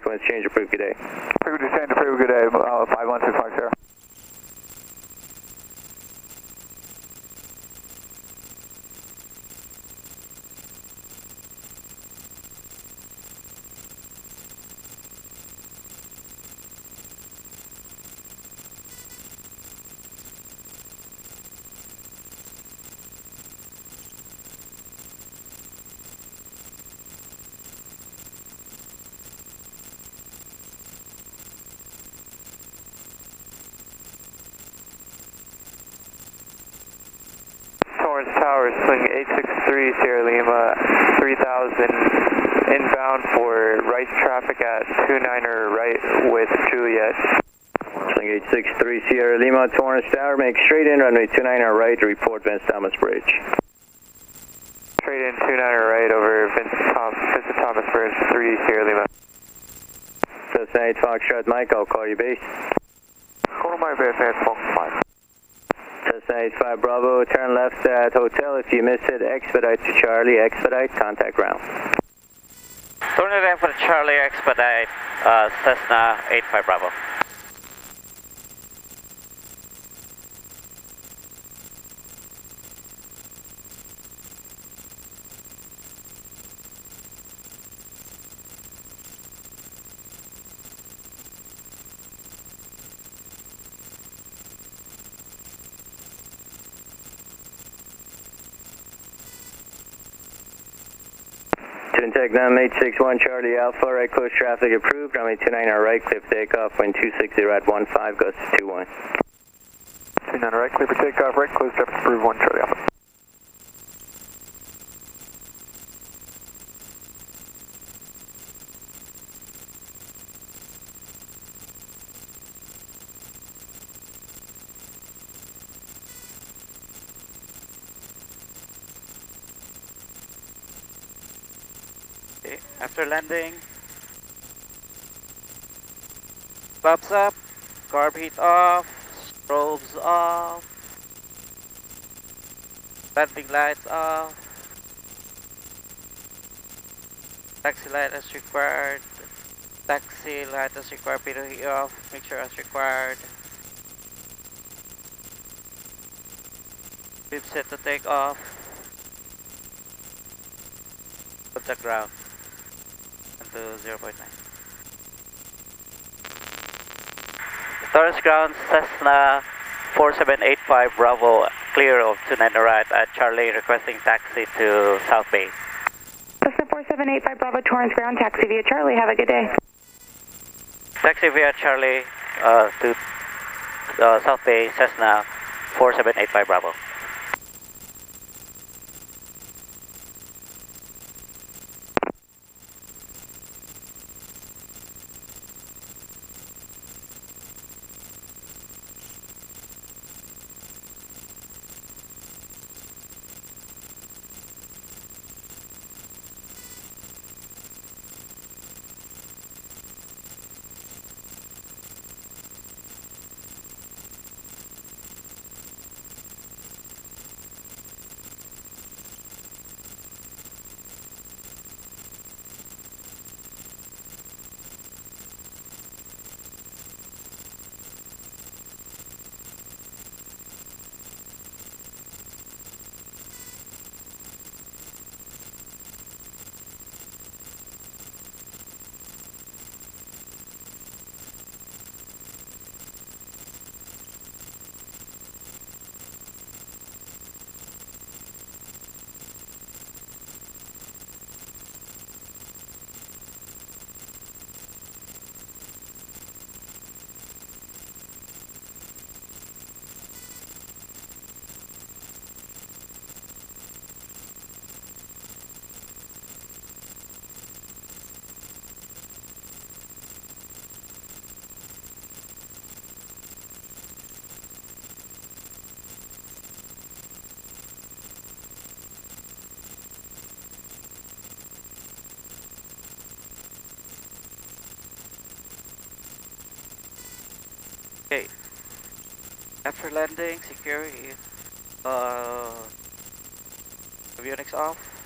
frequency change approved, good day. Frequency change approved, good day, 51250. Torrance Tower, swing 863 Sierra Lima, 3000, inbound for right traffic at 29er right with Juliet. Swing 863 Sierra Lima, Torrance Tower, make straight in, runway 29er right, report Vince Thomas Bridge. Straight in 29er right over Vincent Thomas Bridge, 3 Sierra Lima. Cessna 8 Foxtrot Mike, I'll call you base. Go to my base, Fox 5. Cessna 85 Bravo, turn left at hotel. If you miss it, expedite to Charlie, expedite, contact ground. Turn it left for Charlie, expedite, Cessna 85 Bravo. Twin Tech 9861 Charlie Alpha, right close traffic approved, runway 29er right, clear for takeoff, wind 260 at 15, gust 21. 29er right, clear for takeoff, right close traffic approved, 1 Charlie Alpha. Okay, after landing, flaps up, carb heat off, strobes off, landing lights off, taxi light as required, taxi light as required, PWE off, mixture as required, bib set to take off, contact ground. To 0.9. Torrance ground, Cessna 4785 Bravo, clear of 29 right at Charlie, requesting taxi to South Bay. Cessna 4785 Bravo, Torrance ground, taxi via Charlie, have a good day. Taxi via Charlie to South Bay, Cessna 4785 Bravo. Okay. After landing, security, avionics off.